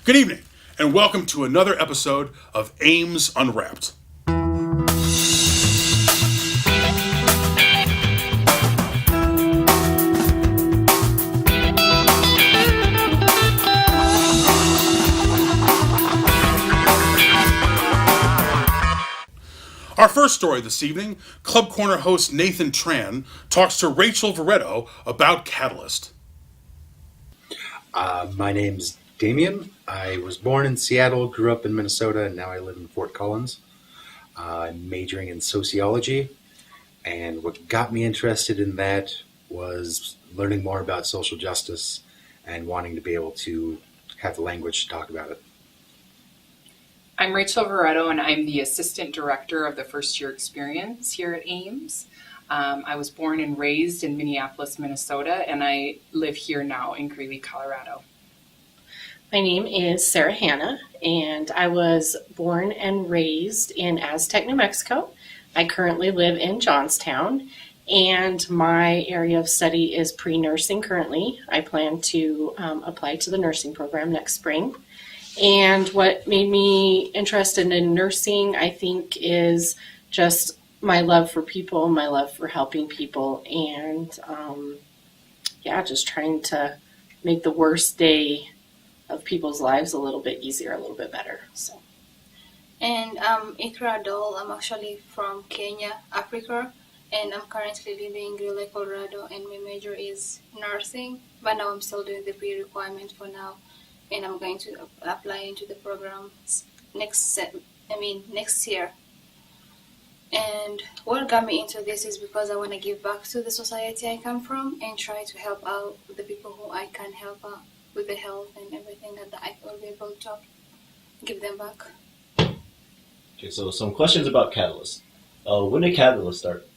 Good evening, and welcome to another episode of Ames Unwrapped. Our first story this evening, Club Corner host Nathan Tran talks to Rachel Veretto about Catalyst. My name's Damien. I was born in Seattle, grew up in Minnesota, and now I live in Fort Collins. I'm majoring in sociology, and what got me interested in that was learning more about social justice and wanting to be able to have the language to talk about it. I'm Rachel Veretto, and I'm the Assistant Director of the First Year Experience here at Ames. I was born and raised in Minneapolis, Minnesota, and I live here now in Greeley, Colorado. My name is Sarah Hanna, and I was born and raised in Aztec, New Mexico. I currently live in Johnstown, and my area of study is pre-nursing currently. I plan to apply to the nursing program next spring. And what made me interested in nursing, I think, is just my love for people, my love for helping people, and just trying to make the worst day of people's lives a little bit easier, a little bit better. So. And I'm Ikra Dole. I'm actually from Kenya, Africa, and I'm currently living in Greeley, Colorado, and my major is nursing, but now I'm still doing the pre-requirement for now, and I'm going to apply into the program next year. And what got me into this is because I want to give back to the society I come from and try to help out the people who I can help out with the health and everything that I will be able to give them back. Okay, so some questions about Catalyst. When did Catalyst start?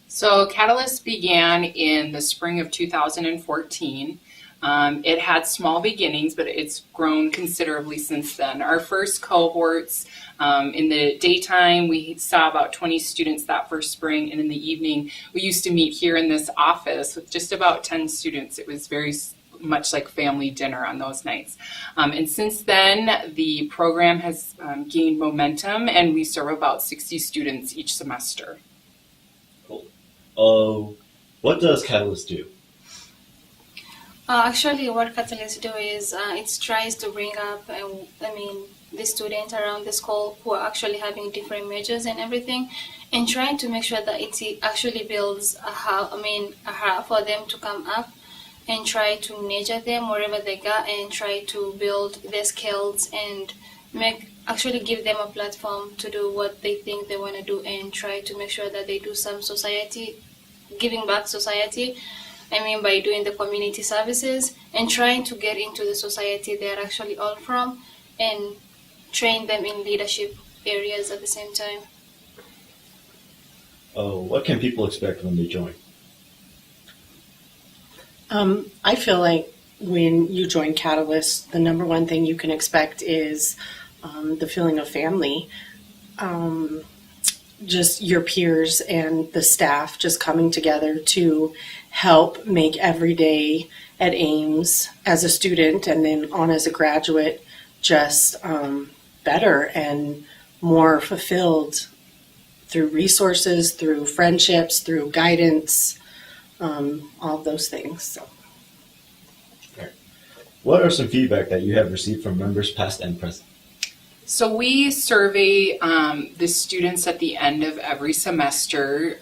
So Catalyst began in the spring of 2014. It had small beginnings, but it's grown considerably since then. Our first cohorts, in the daytime, we saw about 20 students that first spring, and in the evening, we used to meet here in this office with just about 10 students. It was very much like family dinner on those nights. And since then, the program has gained momentum, and we serve about 60 students each semester. Cool. What does Catalyst do? Actually, what Catalyst do is it tries to bring up, the students around the school who are actually having different majors and everything, and trying to make sure that it actually builds a hub for them to come up and try to nurture them wherever they go and try to build their skills and give them a platform to do what they think they want to do and try to make sure that they do some giving back society. By doing the community services and trying to get into the society they're actually all from and train them in leadership areas at the same time. What can people expect when they join? I feel like when you join Catalyst, the number one thing you can expect is the feeling of family. Just your peers and the staff just coming together to help make every day at Ames as a student and then on as a graduate just better and more fulfilled through resources, through friendships, through guidance, all of those things. So. Okay. What are some feedback that you have received from members past and present? So we survey the students at the end of every semester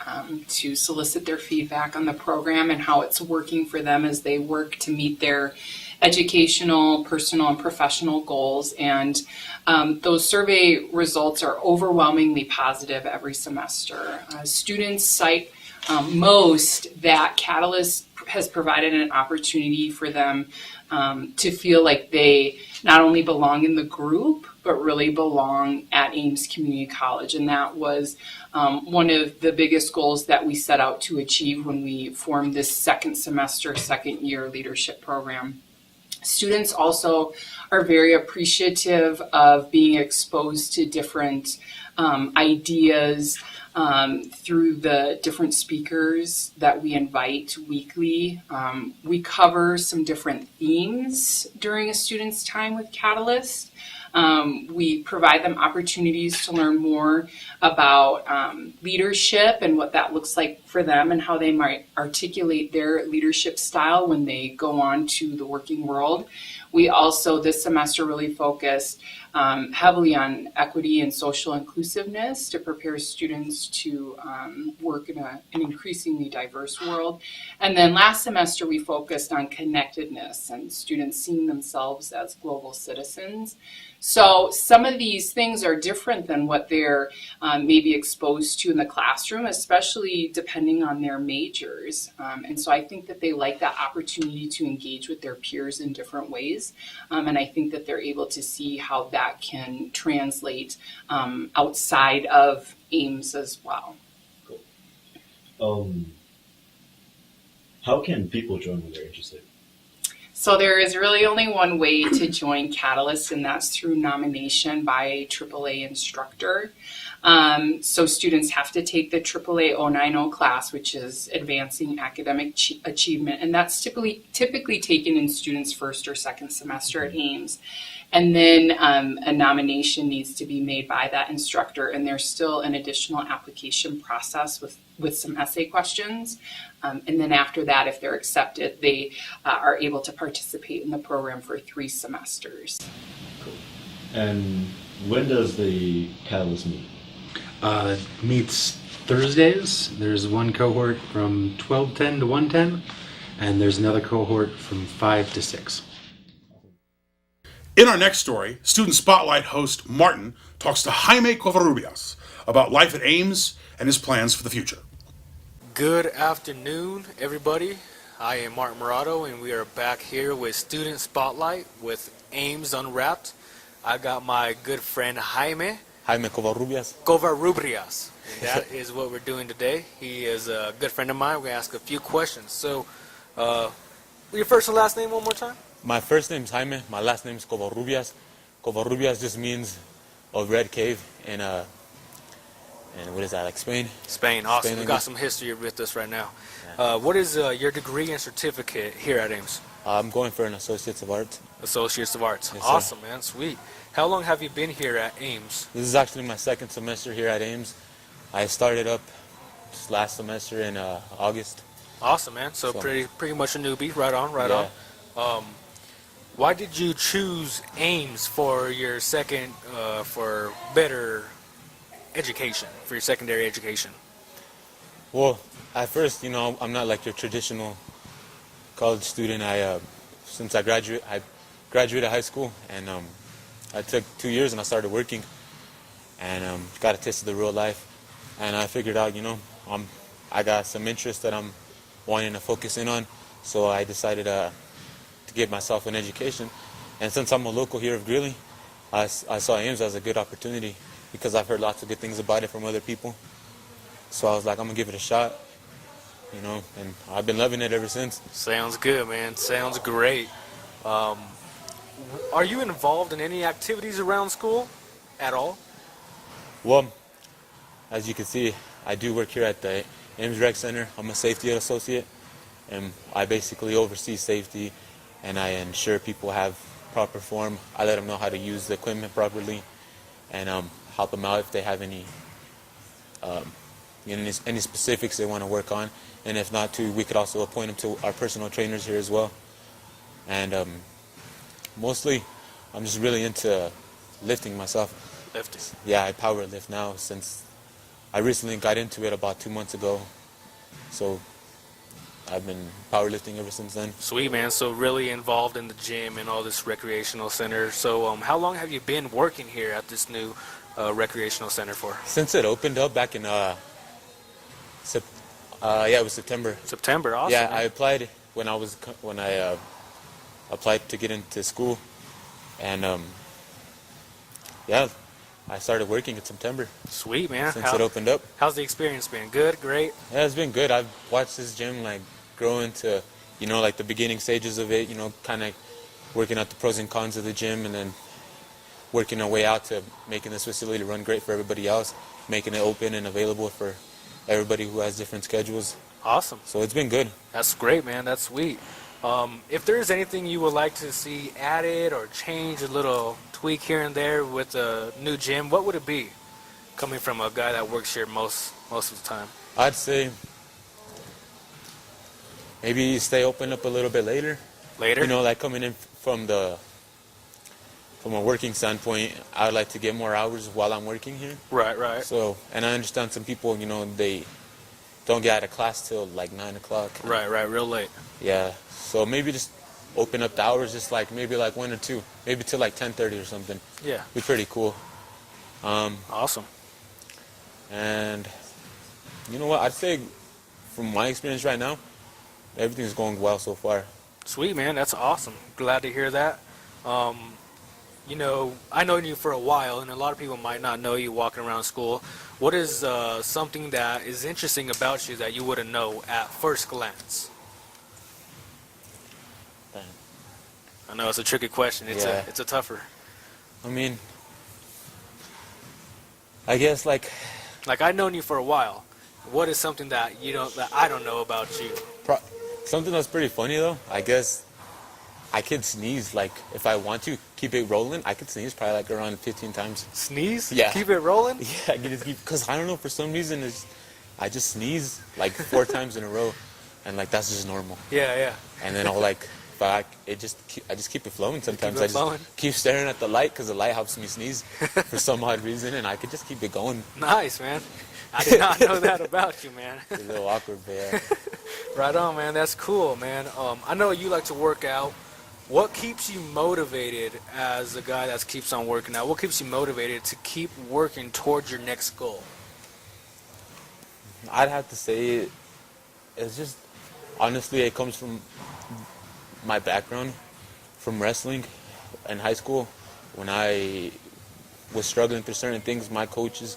to solicit their feedback on the program and how it's working for them as they work to meet their educational, personal, and professional goals. And those survey results are overwhelmingly positive every semester. Students cite most that Catalyst has provided an opportunity for them to feel like they not only belong in the group, but really belong at Ames Community College. And that was one of the biggest goals that we set out to achieve when we formed this second year leadership program. Students also are very appreciative of being exposed to different ideas through the different speakers that we invite weekly. We cover some different themes during a student's time with Catalyst. We provide them opportunities to learn more about leadership and what that looks like for them and how they might articulate their leadership style when they go on to the working world. We also, this semester, really focused heavily on equity and social inclusiveness to prepare students to work in an increasingly diverse world. And then last semester, we focused on connectedness and students seeing themselves as global citizens. So some of these things are different than what they're maybe exposed to in the classroom, especially depending on their majors. And so I think that they like that opportunity to engage with their peers in different ways. And I think that they're able to see how that can translate outside of Ames as well. Cool. How can people join when they're interested? So there is really only one way to join Catalyst, and that's through nomination by a AAA instructor. So students have to take the AAA 090 class, which is Advancing Academic Achievement, and that's typically taken in students' first or second semester at Ames. And then a nomination needs to be made by that instructor, and there's still an additional application process with some essay questions. And then after that, if they're accepted, they are able to participate in the program for 3 semesters. Cool. And when does the Catalyst meet? Meets Thursdays. There's one cohort from 12:10 to 1:10, and there's another cohort from 5 to 6. In our next story, Student Spotlight host Martin talks to Jaime Covarrubias about life at Ames and his plans for the future. Good afternoon, everybody. I am Martin Morado, and we are back here with Student Spotlight with Ames Unwrapped. I got my good friend Jaime Covarrubias. And that is what we're doing today. He is a good friend of mine. We're going to ask a few questions. So, your first and last name one more time? My first name is Jaime. My last name is Covarrubias. Covarrubias just means a red cave in and what is that, like Spain? Spain, awesome. Spain We got some history with us right now. Yeah. What is your degree and certificate here at Ames? I'm going for an Associates of Arts. Associates of Arts. Yes, awesome, sir. man. Sweet. How long have you been here at Ames? This is actually my second semester here at Ames. I started up just last semester in August. Awesome, man. So pretty much a newbie. Right on, right on. Why did you choose Ames for your second, for better education, for your secondary education? Well, at first, I'm not like your traditional college student. Since I graduated high school, and I took 2 years and I started working, and got a taste of the real life, and I figured out, I got some interest that I'm wanting to focus in on, so I decided to give myself an education. And since I'm a local here of Greeley, I saw Ames as a good opportunity because I've heard lots of good things about it from other people. So I was like, I'm gonna give it a shot, and I've been loving it ever since. Sounds good, man. Sounds great. Are you involved in any activities around school at all? Well, as you can see, I do work here at the Ames Rec Center. I'm a safety associate, and I basically oversee safety, and I ensure people have proper form. I let them know how to use the equipment properly, and help them out if they have any specifics they want to work on. And if not, too, we could also appoint them to our personal trainers here as well. And mostly, I'm just really into lifting myself. Lifting. Yeah, I power lift now since I recently got into it about 2 months ago. So I've been powerlifting ever since then. Sweet, man. So really involved in the gym and all this recreational center. So how long have you been working here at this new recreational center for? Since it opened up back in it was September. September, awesome. Yeah, man. I applied when I applied to get into school, and I started working in September. Sweet, man. Since it opened up. How's the experience been? Good, great? Yeah, it's been good. I've watched this gym grow into, like the beginning stages of it, kind of working out the pros and cons of the gym, and then working our way out to making this facility run great for everybody else, making it open and available for everybody who has different schedules. Awesome. So it's been good. That's great, man. That's sweet. If there's anything you would like to see added or change, a little tweak here and there with a new gym, what would it be? Coming from a guy that works here most of the time. I'd say maybe stay open up a little bit later. Later? You know, like coming in from a working standpoint, I'd like to get more hours while I'm working here. Right. So, and I understand some people, you know, they don't get out of class till like 9 o'clock. Right, real late. Yeah. So maybe just open up the hours, just like maybe like 1 or 2, maybe till like 10:30 or something. Yeah. Be pretty cool. Awesome. And you know what? I'd say from my experience right now, everything's going well so far. Sweet, man. That's awesome. Glad to hear that. You know, I know you for a while, and a lot of people might not know you walking around school. What is something that is interesting about you that you wouldn't know at first glance? I know it's a tricky question. It's a tougher. I mean, I guess like I've known you for a while. What is something that I don't know about you? something that's pretty funny though. I guess I could sneeze, like if I want to keep it rolling, I could sneeze probably like around 15 times. Sneeze? Yeah. Keep it rolling? Yeah, I can just keep, because I don't know, for some reason I just sneeze like 4 times in a row, and like that's just normal. Yeah. And then I'll like, I just keep it flowing sometimes. Keep it flowing. I just keep staring at the light because the light helps me sneeze for some odd reason, and I could just keep it going. Nice, man. I did not know that about you, man. It's a little awkward, but yeah. Right on, man. That's cool, man. I know you like to work out. What keeps you motivated as a guy that keeps on working out? What keeps you motivated to keep working towards your next goal? I'd have to say it's just, honestly, it comes from my background from wrestling in high school. When I was struggling through certain things, my coaches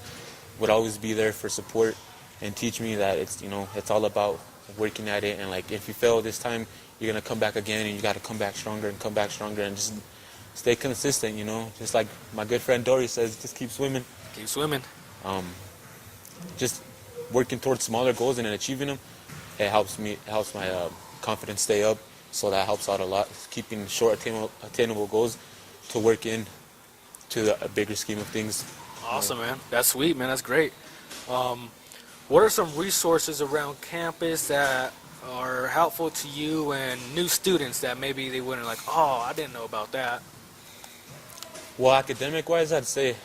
would always be there for support and teach me that it's all about working at it, and like if you fail this time, you're gonna come back again, and you got to come back stronger and just stay consistent, just like my good friend Dory says, just keep swimming. Keep swimming. Just working towards smaller goals and then achieving them, it helps my confidence stay up, so that helps out a lot. Keeping short attainable goals to work in to a bigger scheme of things. Awesome, man. That's sweet, man. That's great. What are some resources around campus that are helpful to you and new students that maybe they wouldn't like, oh, I didn't know about that? Well, academic-wise, I'd say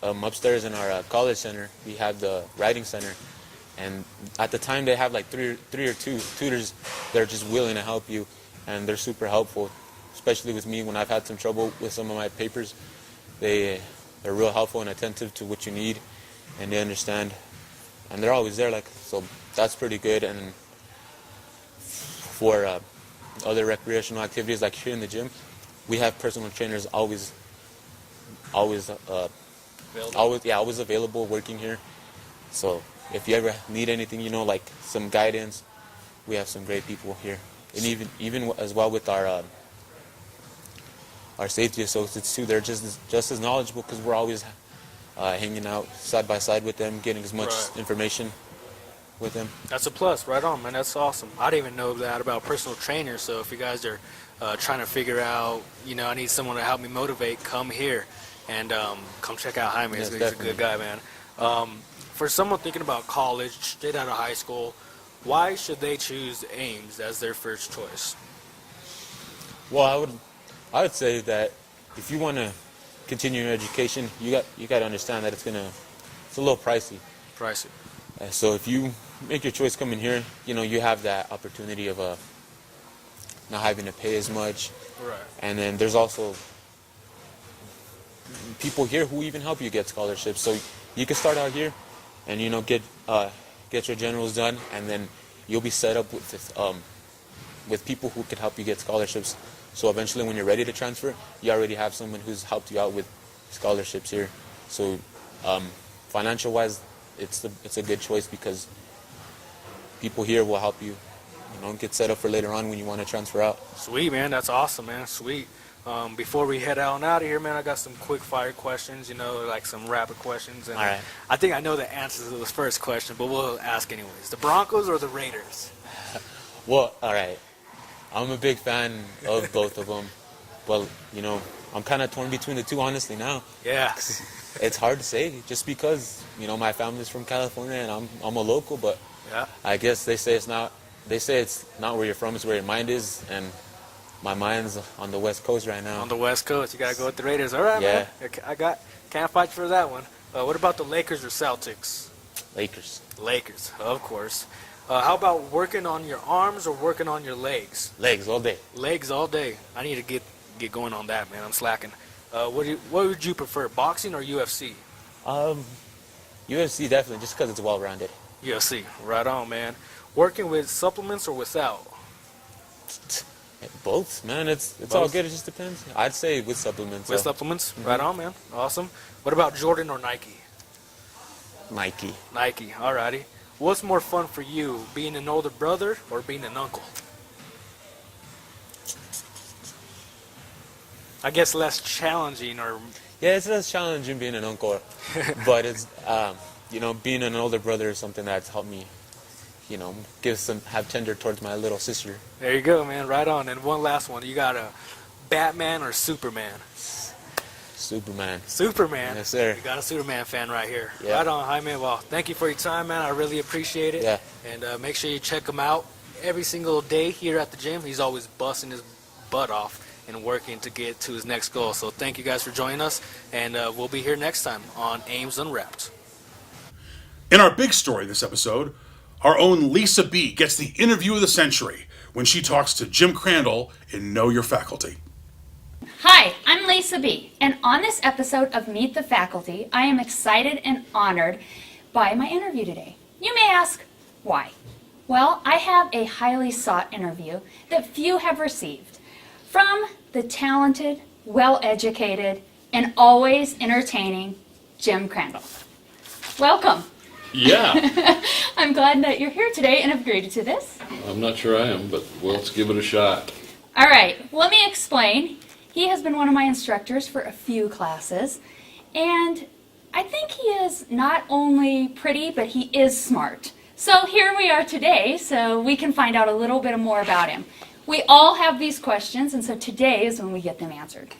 upstairs in our college center, we have the writing center. And at the time, they have like three or two tutors that are just willing to help you, and they're super helpful, especially with me when I've had some trouble with some of my papers. They're real helpful and attentive to what you need, and they understand. And they're always there, so that's pretty good. And for other recreational activities, like here in the gym, we have personal trainers always available working here. So if you ever need anything, like some guidance, we have some great people here. And even as well with our safety associates too, they're just as knowledgeable, because we're always hanging out side by side with them, getting as much information with them. That's a plus. Right on, man. That's awesome. I didn't even know that about personal trainers. So if you guys are trying to figure out, I need someone to help me motivate, come here and come check out Jaime. Yes, He's a good guy, man. For someone thinking about college, straight out of high school, why should they choose Ames as their first choice? Well, I would say that if you want to continue your education, you got to understand that it's a little pricey. Pricey. So if you make your choice coming here, you have that opportunity of not having to pay as much. Right. And then there's also people here who even help you get scholarships. So you can start out here and get your generals done, and then you'll be set up with people who can help you get scholarships. So eventually, when you're ready to transfer, you already have someone who's helped you out with scholarships here. So financial-wise, it's a good choice, because people here will help you get set up for later on when you want to transfer out. Sweet, man. That's awesome, man. Sweet. Before we head out of here, man, I got some quick fire questions, like some rapid questions. And All right. I think I know the answers to this first question, but we'll ask anyways. The Broncos or the Raiders? Well, all right. I'm a big fan of both of them. Well, I'm kind of torn between the two, honestly, now. Yeah. It's hard to say just because, my family's from California and I'm a local, but Yeah. I guess they say it's not where you're from, it's where your mind is, and my mind's on the West Coast right now. On the West Coast, you gotta go with the Raiders. All right, Yeah. man. Can't fight for that one. What about the Lakers or Celtics? Lakers. Lakers, of course. How about working on your arms or working on your legs? Legs all day. Legs all day. I need to get going on that, man. I'm slacking. What would you prefer, boxing or UFC? UFC definitely, just because it's well-rounded. UFC, right on, man. Working with supplements or without? Both, man. It's Both? all good. It just depends. I'd say with supplements. With so. supplements, right on, man. Awesome. What about Jordan or Nike? Nike. Nike, alrighty. What's more fun for you, being an older brother or being an uncle? I guess less challenging, or Yeah, it's less challenging being an uncle, but it's being an older brother is something that's helped me, have tender towards my little sister. there you go, man. Right on. And one last one. You got a Batman or Superman? Superman. Superman. Yes, sir. You got a Superman fan right here. Yeah. Right on, Jaime. Well, thank you for your time, man. I really appreciate it. Yeah. And make sure you check him out every single day here at the gym. He's always busting his butt off and working to get to his next goal. So thank you guys for joining us, and we'll be here next time on Ames Unwrapped. In our big story this episode, our own Lisa B gets the interview of the century when she talks to Jim Crandall in Know Your Faculty. Hi, I'm Lisa B, and on this episode of Meet the Faculty, I am excited and honored by my interview today. You may ask, why? Well, I have a highly sought interview that few have received from the talented, well-educated, and always entertaining Jim Crandall. Welcome. Yeah, I'm glad that you're here today and have agreed to this. I'm not sure I am, but well, let's give it a shot. All right, let me explain. He has been one of my instructors for a few classes, and I think he is not only pretty, but he is smart. So here we are today, so we can find out a little bit more about him. We all have these questions, and so today is when we get them answered.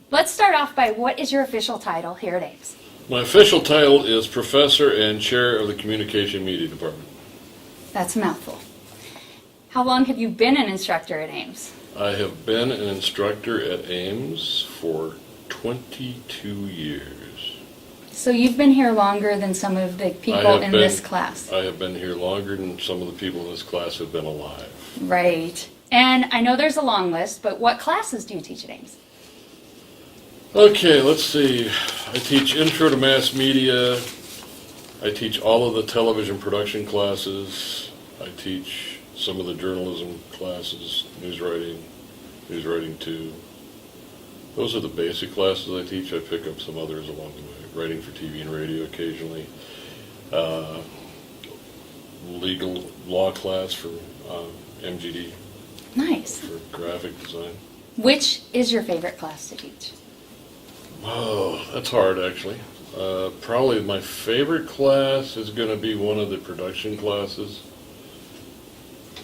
Let's start off by, what is your official title here at Ames? My official title is Professor and Chair of the Communication Media Department. That's a mouthful. How long have you been an instructor at Ames? I have been an instructor at Ames for 22 years. So you've been here longer than some of the people in this class. I have been here longer than some of the people in this class have been alive. Right. And I know there's a long list, but what classes do you teach at Ames? Okay, let's see. I teach Intro to Mass Media. I teach all of the television production classes. I teach some of the journalism classes, news writing 2. Those are the basic classes I teach. I pick up some others along the way. Writing for TV and radio occasionally. Legal law class for MGD. Nice. For graphic design. Which is your favorite class to teach? Oh, that's hard actually. Probably my favorite class is going to be one of the production classes.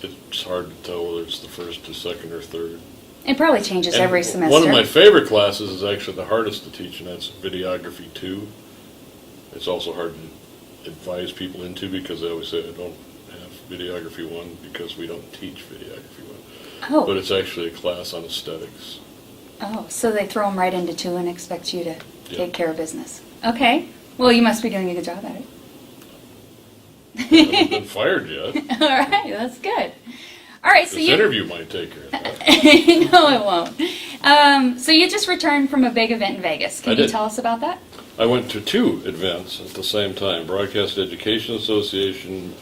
It's hard to tell whether it's the first, the second, or third. It probably changes And every semester. One of my favorite classes is actually the hardest to teach, and that's Videography 2. It's also hard to advise people into because they always say I don't have Videography 1 because we don't teach Videography 1. Oh. But it's actually a class on aesthetics. Oh, so they throw them right into 2 and expect you to Yeah. take care of business. Okay. Well, you must be doing a good job at it. I haven't been fired yet. All right, that's good. All right, so This you... interview might take care of that. No, it won't. So you just returned from a big event in Vegas. Can I you did. tell us about that? I went to 2 events at the same time. Broadcast Education Association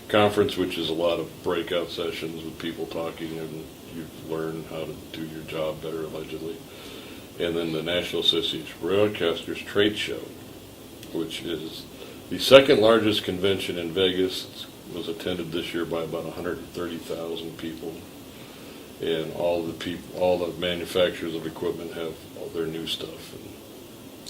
conference, which is a lot of breakout sessions with people talking, and you learn how to do your job better, allegedly. And then the National Association of Broadcasters Trade Show, which is the second largest convention in Vegas. It's was attended this year by about 130,000 people. And all the manufacturers of equipment have all their new stuff. And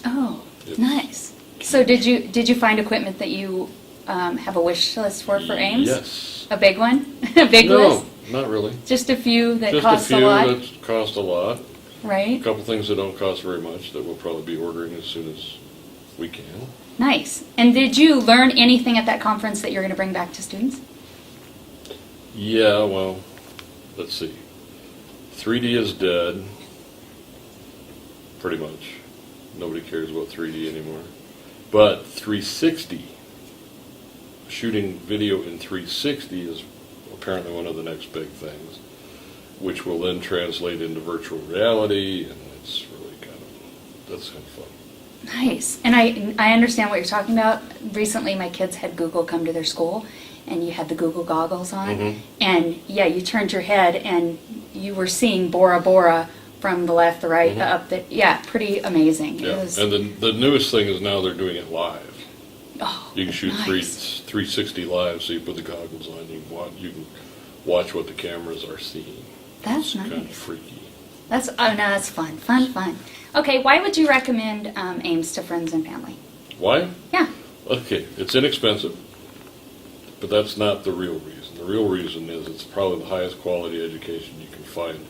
Oh, nice. So did you find equipment that you have a wish list for Ames? Yes. A big one? A big list? No, not really. Just a few that Just cost a a few lot? that cost a lot. A Right? couple things that don't cost very much that we'll probably be ordering as soon as we can. Nice. And did you learn anything at that conference that you're going to bring back to students? Yeah, well, let's see. 3D is dead, pretty much. Nobody cares about 3D anymore. But 360, shooting video in 360 is apparently one of the next big things, which will then translate into virtual reality, and it's really that's kind of fun. Nice. And I understand what you're talking about. Recently, my kids had Google come to their school, and you had the Google goggles on. Mhm. And, yeah, you turned your head, and you were seeing Bora Bora from the left, the right, the up. Yeah, pretty amazing. It Yeah, was, and the newest thing is now they're doing it live. oh, You can shoot nice. 360 live, so you put the goggles on, you can watch what the cameras are seeing. That's It's kind of nice. freaky. No, that's fun. Fun. Okay, why would you recommend Ames to friends and family? Why? Yeah. Okay, it's inexpensive, but that's not the real reason. The real reason is it's probably the highest quality education you can find,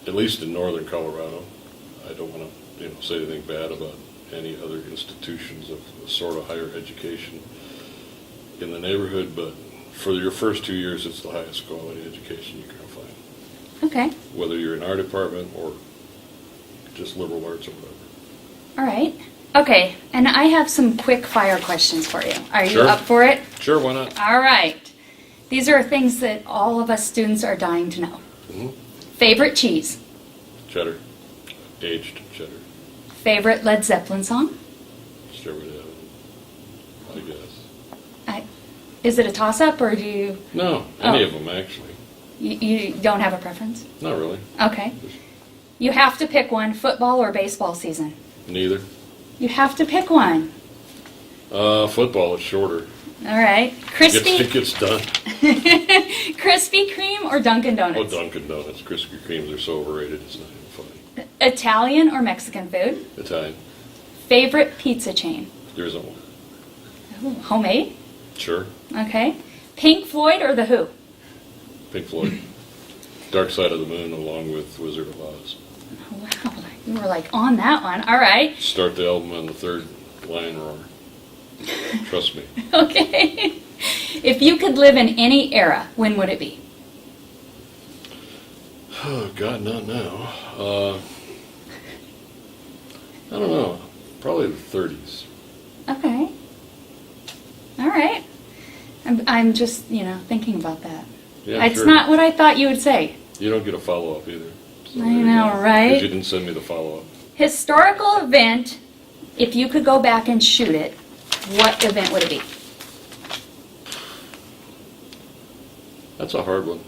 at least in northern Colorado. I don't want to, say anything bad about any other institutions of sort of higher education in the neighborhood, but for your first 2 years, it's the highest quality education you can find. Okay. Whether you're in our department or just liberal arts or whatever. All right. Okay, and I have some quick fire questions for you. Are you Sure. up for it? Sure, why not? All right. These are things that all of us students are dying to know. Mhm. Favorite cheese? Cheddar. Aged cheddar. Favorite Led Zeppelin song? Stairway to Heaven, I guess. Is it a toss-up, or do you... No, any Oh. of them, actually. You don't have a preference? Not really. Okay. You have to pick one, football or baseball season. Neither. You have to pick one. Football is shorter. All right. It gets done. Krispy Kreme or Dunkin' Oh, Donuts? Dunkin' Donuts. Krispy Kremes are so overrated, it's not even funny. Italian or Mexican food? Italian. Favorite pizza chain? There isn't one. Ooh, homemade? Sure. Okay. Pink Floyd or The Who? Pink Floyd. Dark Side of the Moon along with Wizard of Oz. Oh, wow, you were like on that one. All right. Start the album on the third lion roar. Trust me. Okay. If you could live in any era, when would it be? Oh, God, not now. I don't know. Probably the 30s. Okay. All right. I'm just, thinking about that. Yeah, It's sure. not what I thought you would say. You don't get a follow-up either. So I there you know, go. right? 'Cause you didn't send me the follow-up. Historical event, if you could go back and shoot it, what event would it be? That's a hard one,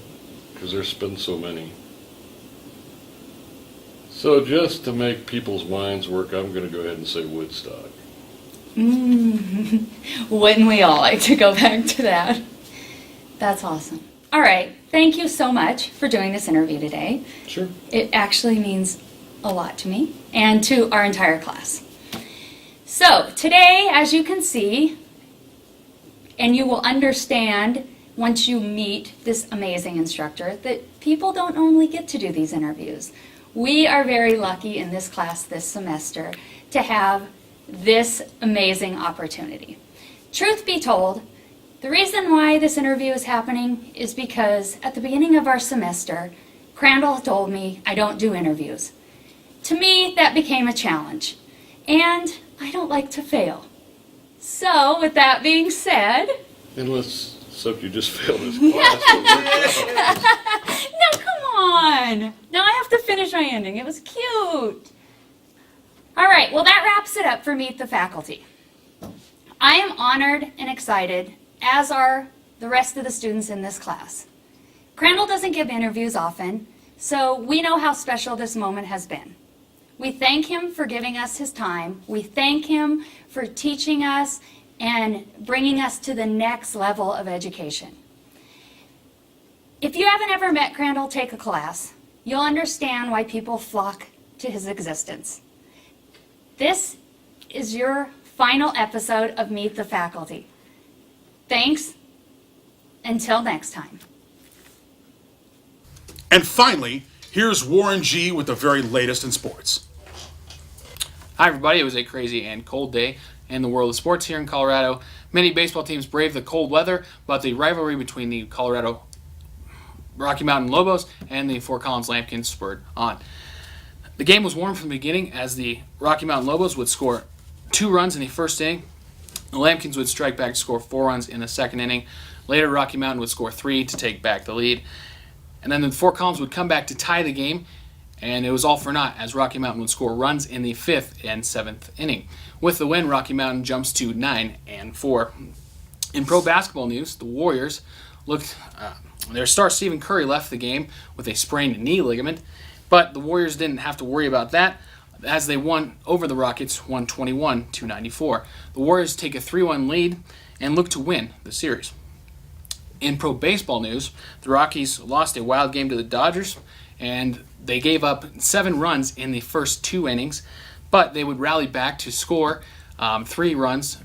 because there's been so many. So just to make people's minds work, I'm going to go ahead and say Woodstock. Wouldn't we all like to go back to that? That's awesome. All right. Thank you so much for doing this interview today. Sure. It actually means a lot to me and to our entire class. So today, as you can see, and you will understand once you meet this amazing instructor, that people don't normally get to do these interviews. We are very lucky in this class this semester to have this amazing opportunity. Truth be told, the reason why this interview is happening is because at the beginning of our semester, Crandall told me I don't do interviews. To me, that became a challenge, and I don't like to fail. So, with that being said... Except you just failed this class. No, come on! Now I have to finish my ending. It was cute. All right, well that wraps it up for Meet the Faculty. I am honored and excited, as are the rest of the students in this class. Crandall doesn't give interviews often, so we know how special this moment has been. We thank him for giving us his time. We thank him for teaching us and bringing us to the next level of education. If you haven't ever met Crandall take a class, you'll understand why people flock to his existence. This is your final episode of Meet the Faculty. Thanks. Until next time. And finally, here's Warren G. with the very latest in sports. Hi everybody, it was a crazy and cold day in the world of sports here in Colorado. Many baseball teams braved the cold weather, but the rivalry between the Colorado Rocky Mountain Lobos and the Fort Collins Lambkins spurred on. The game was warm from the beginning as the Rocky Mountain Lobos would score 2 runs in the first inning. The Lambkins would strike back to score 4 runs in the second inning. Later, Rocky Mountain would score 3 to take back the lead. And then the Fort Collins would come back to tie the game, and it was all for naught as Rocky Mountain would score runs in the 5th and 7th inning. With the win, Rocky Mountain jumps to 9-4. In pro basketball news, the Warriors their star Stephen Curry left the game with a sprained knee ligament, but the Warriors didn't have to worry about that as they won over the Rockets 121-94. The Warriors take a 3-1 lead and look to win the series. In pro baseball news, the Rockies lost a wild game to the Dodgers, and they gave up 7 runs in the first 2 innings, but they would rally back to score 3 runs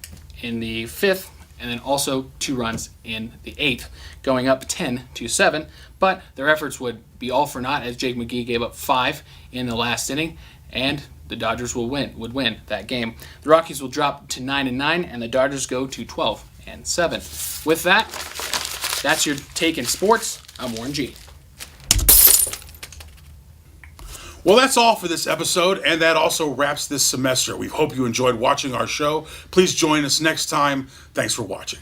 in the 5th, and then also 2 runs in the 8th, going up 10-7. But their efforts would be all for naught as Jake McGee gave up 5 in the last inning, and the Dodgers would win that game. The Rockies will drop to 9-9, and the Dodgers go to 12-7. With that, that's your take in sports. I'm Warren G. Well, that's all for this episode, and that also wraps this semester. We hope you enjoyed watching our show. Please join us next time. Thanks for watching.